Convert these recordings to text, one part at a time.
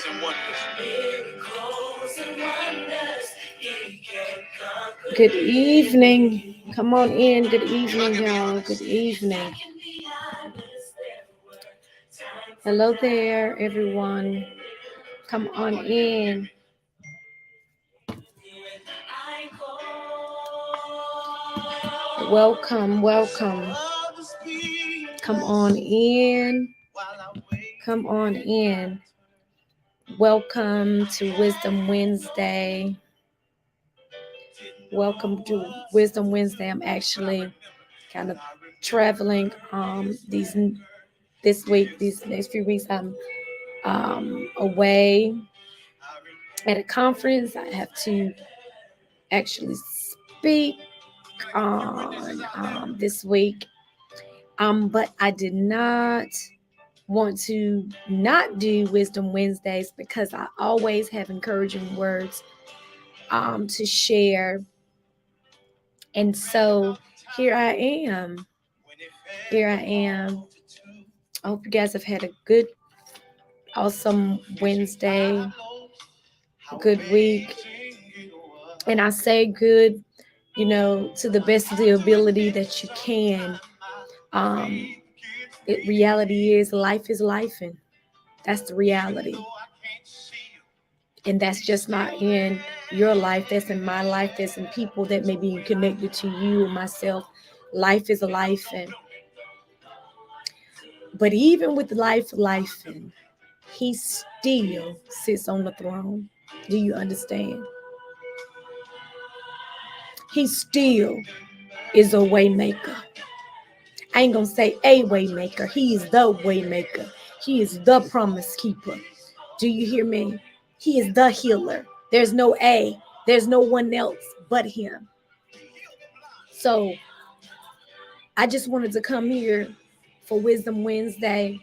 and wonders. Miracles and wonders. He can conquer. Good evening. Come on in. Good evening, y'all. Good evening. Hello there, everyone. Come on in. Welcome, welcome. Come on in. Come on in. Welcome to Wisdom Wednesday. Welcome to Wisdom Wednesday. I'm actually kind of traveling this week, these next few weeks. I'm away at a conference. I have to actually speak on this week. But I did not want to not do Wisdom Wednesdays because I always have encouraging words to share. And so here I am. Here I am. I hope you guys have had a good, awesome Wednesday, good week. And I say good, to the best of the ability that you can. Reality is life is life, and that's the reality. And that's just not in your life, that's in my life, that's in people that may be connected to you and myself. Life is a life, but even with life, and he still sits on the throne. Do you understand? He still is a way maker. I ain't gonna say a way maker. He is the way maker. He is the promise keeper. Do you hear me? He is the healer. There's no A. There's no one else but him. So I just wanted to come here for Wisdom Wednesday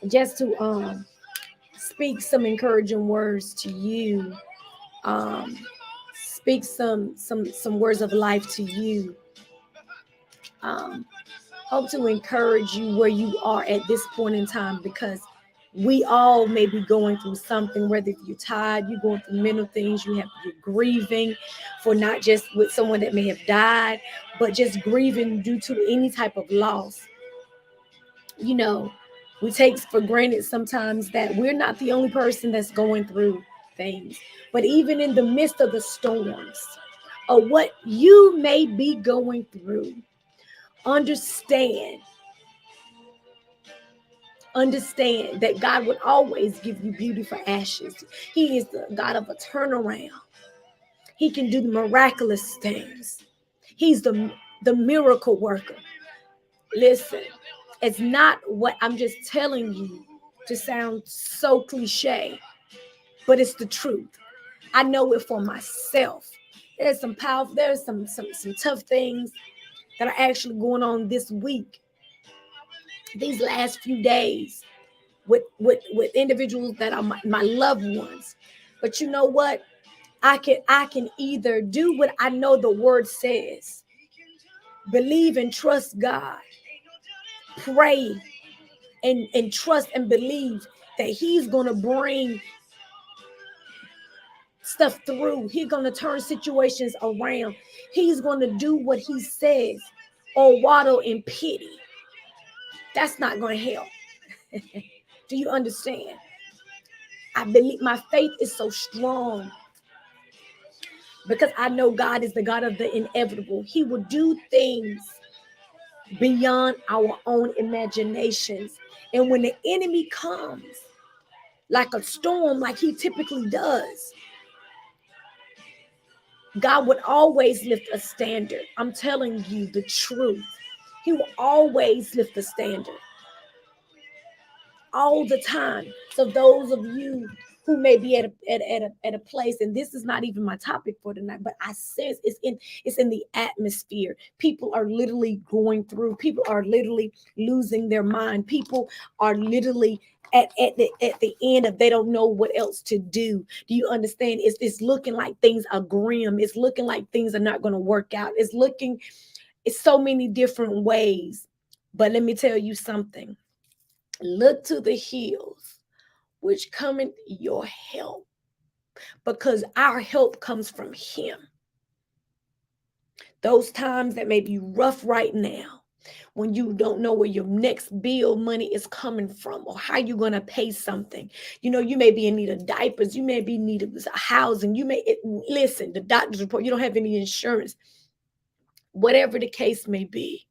just to speak some encouraging words to you. Speak some words of life to you. Hope to encourage you where you are at this point in time, because we all may be going through something, whether you're tired, you're going through mental things, you're grieving for not just with someone that may have died, but just grieving due to any type of loss. We take for granted sometimes that we're not the only person that's going through things. But even in the midst of the storms or what you may be going through, understand that God would always give you beauty for ashes. He is the God of a turnaround. He can do miraculous things. He's the miracle worker. Listen, it's not what I'm just telling you to sound so cliche, but it's the truth. I know it for myself. There's some tough things that are actually going on this week, these last few days, with individuals that are my loved ones. But you know what? I can either do what I know the word says, believe and trust God, pray and trust and believe that he's going to bring stuff through. He's going to turn situations around. He's going to do what he says, or waddle in pity. That's not going to help. Do you understand? I believe my faith is so strong because I know God is the God of the inevitable. He will do things beyond our own imaginations. And when the enemy comes like a storm, like he typically does, God would always lift a standard. I'm telling you the truth. He will always lift the standard. All the time. So those of you who may be at a place, and this is not even my topic for tonight, but I sense it's in the atmosphere. People are literally going through. People are literally losing their mind. People are literally at the end of they don't know what else to do. Do you understand? It's looking like things are grim. It's looking like things are not going to work out. It's so many different ways. But let me tell you something. Look to the hills which cometh your help, because our help comes from him. Those times that may be rough right now, when you don't know where your next bill money is coming from or how you're going to pay something. You may be in need of diapers, you may be in need of housing, listen, the doctor's report, you don't have any insurance, whatever the case may be.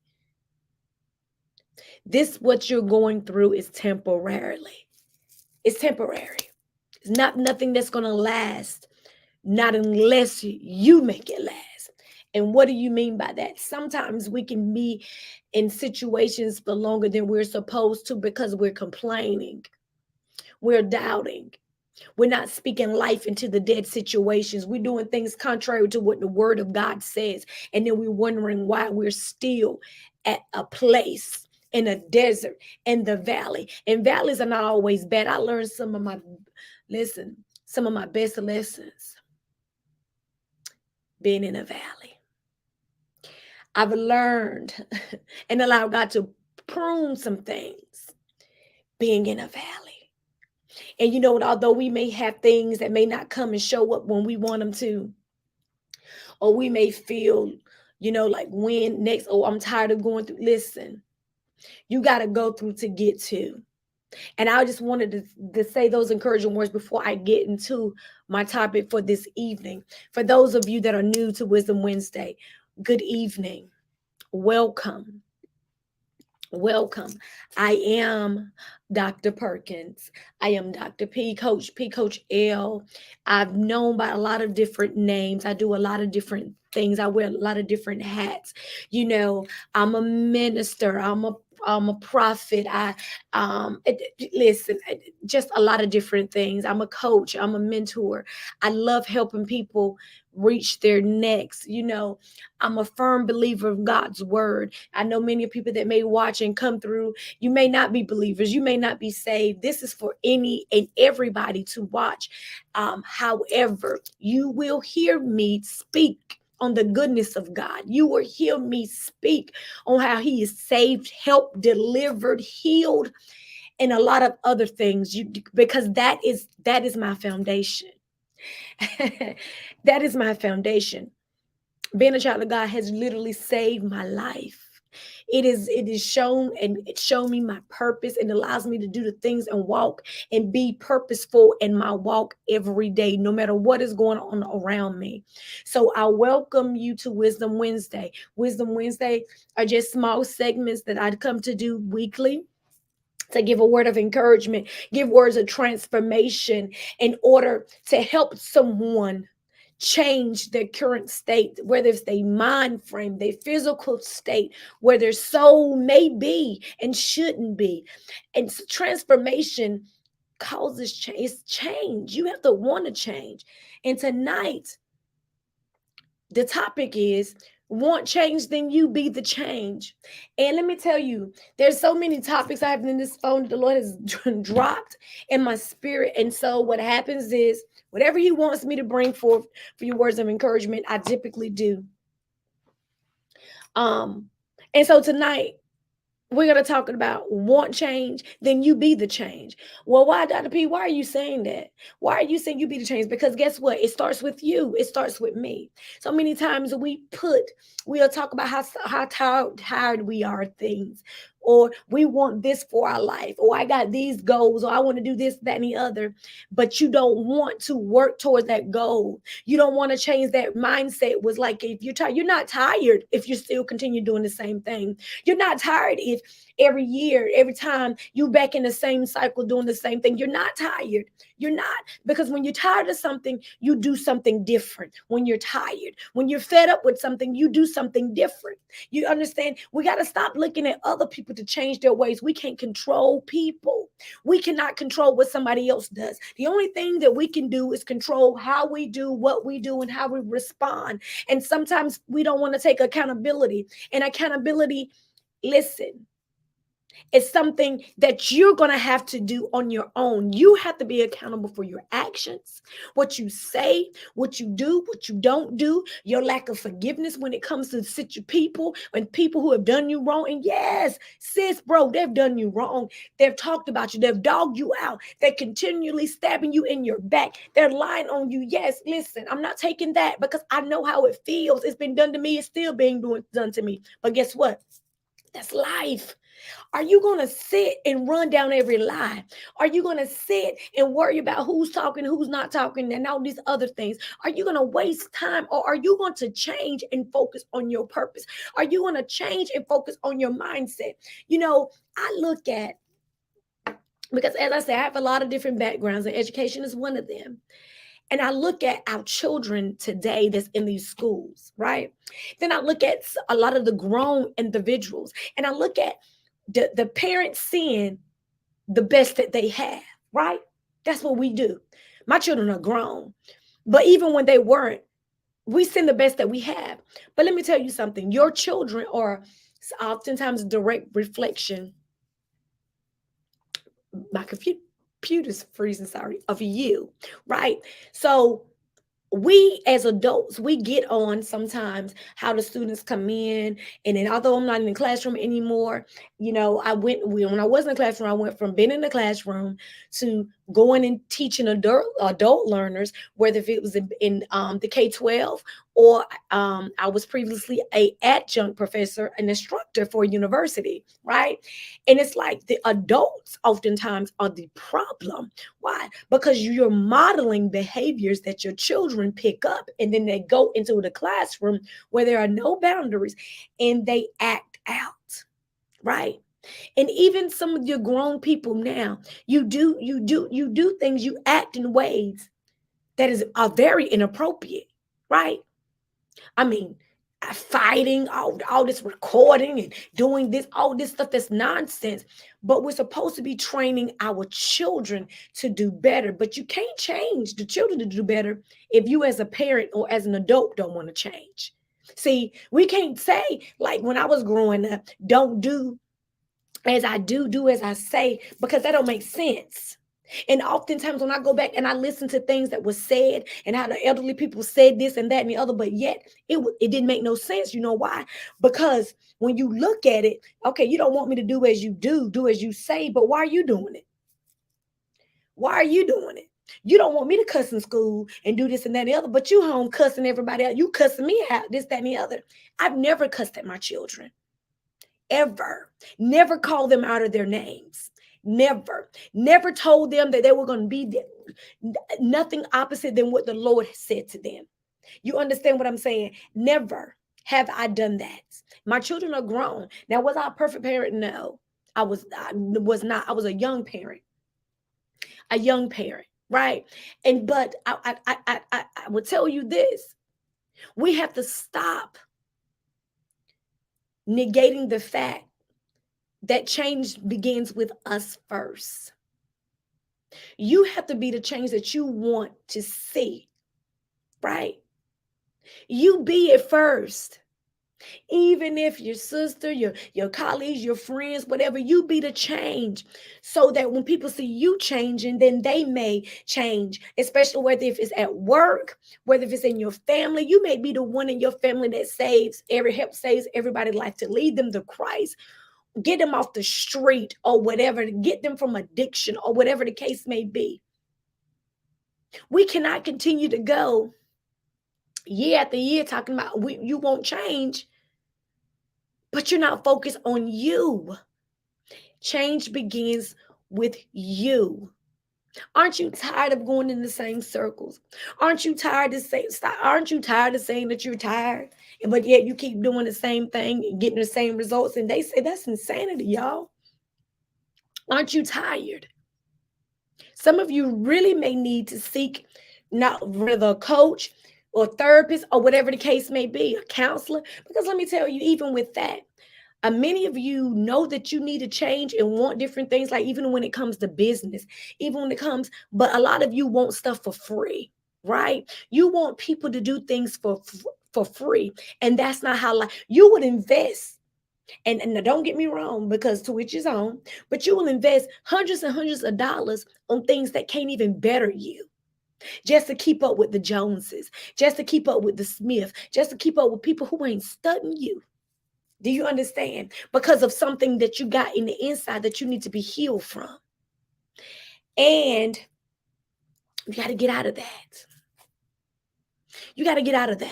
This, what you're going through, is temporarily. It's temporary. It's not nothing that's going to last, not unless you make it last. And what do you mean by that? Sometimes we can be in situations for longer than we're supposed to because we're complaining, we're doubting, we're not speaking life into the dead situations, we're doing things contrary to what the word of God says, and then we're wondering why we're still at a place in a desert, in the valley. And valleys are not always bad. I learned some of my best lessons being in a valley. I've learned and allowed God to prune some things being in a valley. And although we may have things that may not come and show up when we want them to, or we may feel, like when next, oh, I'm tired of going through. Listen, you got to go through to get to. And I just wanted to say those encouraging words before I get into my topic for this evening. For those of you that are new to Wisdom Wednesday, good evening. Welcome. Welcome. I am Dr. Perkins. I am Dr. Coach L. I've known by a lot of different names. I do a lot of different things. I wear a lot of different hats. I'm a minister. I'm a prophet. Listen, just a lot of different things. I'm a coach. I'm a mentor. I love helping people reach their next. I'm a firm believer of God's word. I know many people that may watch and come through, you may not be believers, you may not be saved. This is for any and everybody to watch. However, you will hear me speak on the goodness of God. You will hear me speak on how he is saved, helped, delivered, healed, and a lot of other things, because that is my foundation. That is my foundation. Being a child of God has literally saved my life. It is shown, and it showed me my purpose, and allows me to do the things and walk and be purposeful in my walk every day, no matter what is going on around me. So I welcome you to Wisdom Wednesday. Wisdom Wednesday are just small segments that I'd come to do weekly, to give a word of encouragement, give words of transformation in order to help someone change their current state, whether it's their mind frame, their physical state, where their soul may be and shouldn't be. And transformation causes change. It's change. You have to want to change. And tonight, the topic is, want change, then you be the change. And let me tell you, there's so many topics I have in this phone that the Lord has dropped in my spirit. And so what happens is, whatever he wants me to bring forth for your words of encouragement, I typically do. And so tonight, we're going to talk about want change, then you be the change. Well, why, Dr. P? Why are you saying that? Why are you saying you be the change? Because guess what? It starts with you. It starts with me. So many times we'll talk about how tired we are of things, or we want this for our life, or I got these goals, or I want to do this, that, and the other. But you don't want to work towards that goal. You don't want to change that mindset. Was like, if you're tired, you're not tired if you still continue doing the same thing. You're not tired if every year, every time you back in the same cycle doing the same thing. You're not tired. You're not. Because when you're tired of something, you do something different. When you're tired, when you're fed up with something, you do something different. You understand? We got to stop looking at other people to change their ways. We can't control people. We cannot control what somebody else does. The only thing that we can do is control how we do what we do and how we respond. And sometimes we don't want to take accountability. And accountability, listen, It's something that you're going to have to do on your own. You have to be accountable for your actions, what you say, what you do, what you don't do, your lack of forgiveness when it comes to people and people who have done you wrong. And yes, sis, bro, they've done you wrong. They've talked about you. They've dogged you out. They're continually stabbing you in your back. They're lying on you. Yes, listen, I'm not taking that because I know how it feels. It's been done to me. It's still being done to me. But guess what? That's life. Are you going to sit and run down every lie? Are you going to sit and worry about who's talking, who's not talking, and all these other things? Are you going to waste time, or are you going to change and focus on your purpose? Are you going to change and focus on your mindset? You know, I look at, because as I said, I have a lot of different backgrounds, and education is one of them. And I look at our children today that's in these schools, right? Then I look at a lot of the grown individuals, and I look at the parents seeing the best that they have, right? That's what we do. My children are grown, but even when they weren't, we send the best that we have. But let me tell you something, your children are oftentimes a direct reflection, my computer's freezing, sorry, of you, right? So we as adults, we get on sometimes how the students come in. And then although I'm not in the classroom anymore, you know, when I was in the classroom, I went from being in the classroom to going and teaching adult learners, whether if it was in the K-12, or I was previously a adjunct professor, an instructor for a university, right? And it's like the adults oftentimes are the problem. Why? Because you're modeling behaviors that your children pick up, and then they go into the classroom where there are no boundaries and they act out, right? And even some of your grown people now, you do things, you act in ways that are very inappropriate, right? I mean, fighting, all this recording and doing this, all this stuff that's nonsense. But we're supposed to be training our children to do better. But you can't change the children to do better if you as a parent or as an adult don't want to change. See, we can't say, like when I was growing up, don't do as I do as I say, because that don't make sense. And oftentimes when I go back and I listen to things that was said and how the elderly people said this and that and the other, but yet it didn't make no sense. You know why? Because when you look at it, okay, you don't want me to do as you do as you say, but why are you doing it? Why are you doing it? You don't want me to cuss in school and do this and that and the other, but you home cussing everybody else. You cussing me out, this, that, and the other. I've never cussed at my children. Ever. Never called them out of their names. Never told them that they were going to be there. Nothing opposite than what the Lord said to them. You understand what I'm saying? Never have I done that. My children are grown. Now, was I a perfect parent? No, I was not. I was a young parent, right? But I will tell you this: we have to stop negating the fact that change begins with us first. You have to be the change that you want to see, right? You be it first. Even if your sister, your colleagues, your friends, whatever, you be the change, so that when people see you changing, then they may change, especially whether if it's at work, whether if it's in your family. You may be the one in your family that saves everybody's life, to lead them to Christ, get them off the street or whatever, to get them from addiction or whatever the case may be. We cannot continue to go year after year talking about you won't change, but you're not focused on you. Change begins with you. Aren't you tired of going in the same circles? Aren't you tired of saying that you're tired, but yet you keep doing the same thing and getting the same results? And they say that's insanity, y'all. Aren't you tired? Some of you really may need to seek, not whether a coach or therapist or whatever the case may be, a counselor. Because let me tell you, even with that, many of you know that you need to change and want different things, like even when it comes to business, but a lot of you want stuff for free, right? You want people to do things for free. And that's not how you would invest And now don't get me wrong, because to which is on, but you will invest hundreds and hundreds of dollars on things that can't even better you, just to keep up with the Joneses, just to keep up with the Smith, just to keep up with people who ain't studying you. Do you understand? Because of something that you got in the inside that you need to be healed from. And you got to get out of that. You got to get out of that.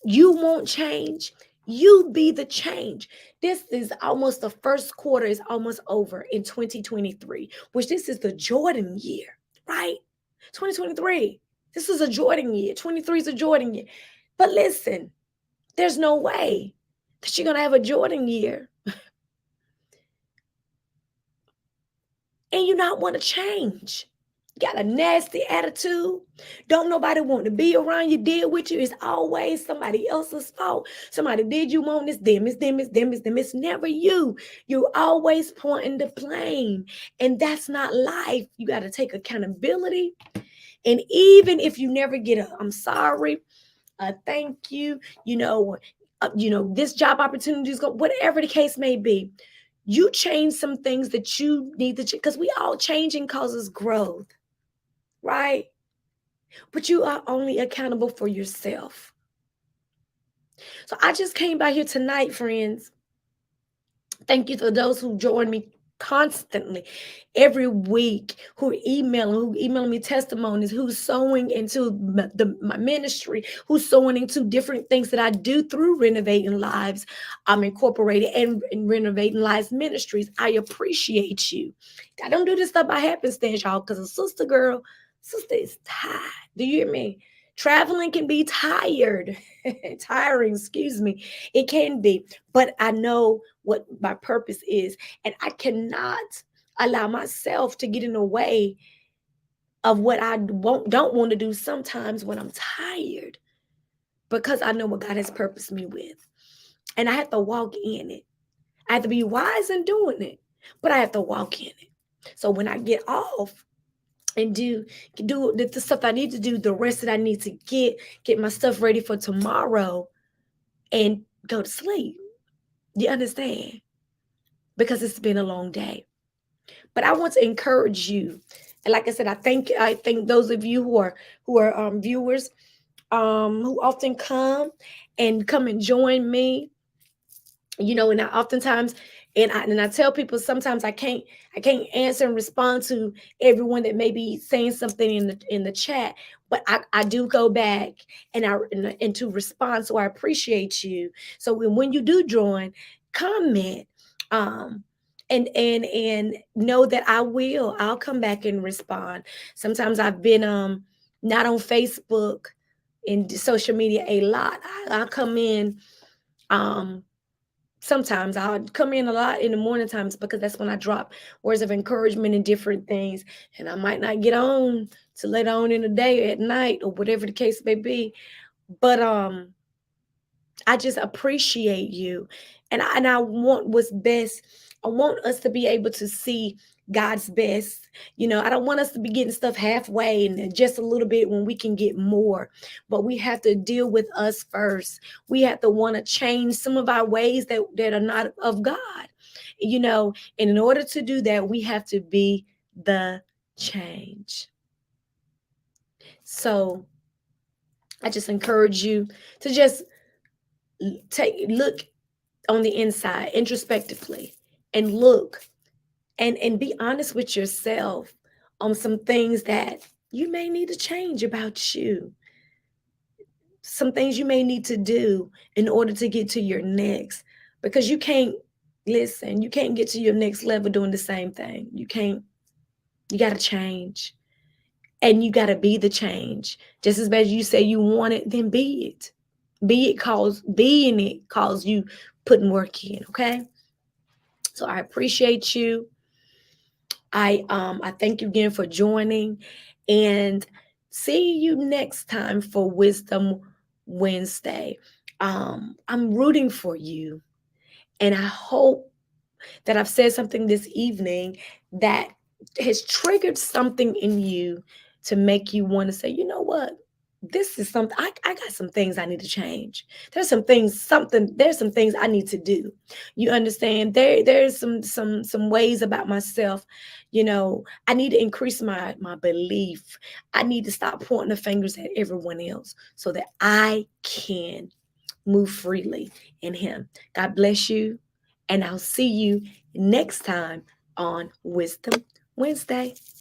You won't change. You be the change. This is almost the first quarter is almost over in 2023, which this is the Jordan year, right? 2023. This is a Jordan year. 23 is a Jordan year. But listen, there's no way that you're going to have a Jordan year and you not want to change. Got a nasty attitude. Don't nobody want to be around you, deal with you. It's always somebody else's fault. Somebody did you wrong. It's them, it's them, it's them, it's them. It's never you. You're always pointing the blame. And that's not life. You got to take accountability. And even if you never get a I'm sorry, thank you, this job opportunity is going, whatever the case may be, you change some things that you need to change, because we all changing causes growth, right? But you are only accountable for yourself. So I just came by here tonight, friends. Thank you to those who join me constantly every week, who are emailing me testimonies, who's sowing into my ministry, who's sowing into different things that I do through Renovating Lives. I'm incorporated and Renovating Lives Ministries. I appreciate you. I don't do this stuff by happenstance, y'all, because a sister is tired. Do you hear me? Traveling can be tiring, excuse me. It can be, but I know what my purpose is, and I cannot allow myself to get in the way of what I don't want to do sometimes when I'm tired, because I know what God has purposed me with, and I have to walk in it. I have to be wise in doing it, but I have to walk in it. So when I get off and do the stuff I need to do, the rest that I need to get my stuff ready for tomorrow and go to sleep. You understand? Because it's been a long day. But I want to encourage you. And like I said, I think those of you who are viewers, who often come and join me, and I oftentimes, and I tell people sometimes I can't answer and respond to everyone that may be saying something in the chat, but I do go back and to respond. So I appreciate you. So when you do join, comment, and know that I'll come back and respond. Sometimes I've been not on Facebook and social media a lot. I'll come in sometimes I'll come in a lot in the morning times, because that's when I drop words of encouragement and different things. And I might not get on till later on in the day, at night, or whatever the case may be. But I just appreciate you. And I want what's best. I want us to be able to see God's best. I don't want us to be getting stuff halfway and just a little bit when we can get more. But we have to deal with us first. We have to want to change some of our ways that are not of God. And in order to do that, we have to be the change. So I just encourage you to just look on the inside introspectively and look and be honest with yourself on some things that you may need to change about you. Some things you may need to do in order to get to your next, because you can't get to your next level doing the same thing. You got to change, and you got to be the change. Just as bad as you say you want it, then be it. Being it calls you putting work in. Okay. So I appreciate you. I thank you again for joining, and see you next time for Wisdom Wednesday. I'm rooting for you, and I hope that I've said something this evening that has triggered something in you to make you want to say, you know what? this is something I got some things I need to change. There's some things I need to do. You understand? There's some ways about myself. I need to increase my belief. I need to stop pointing the fingers at everyone else so that I can move freely in him. God bless you, and I'll see you next time on Wisdom Wednesday.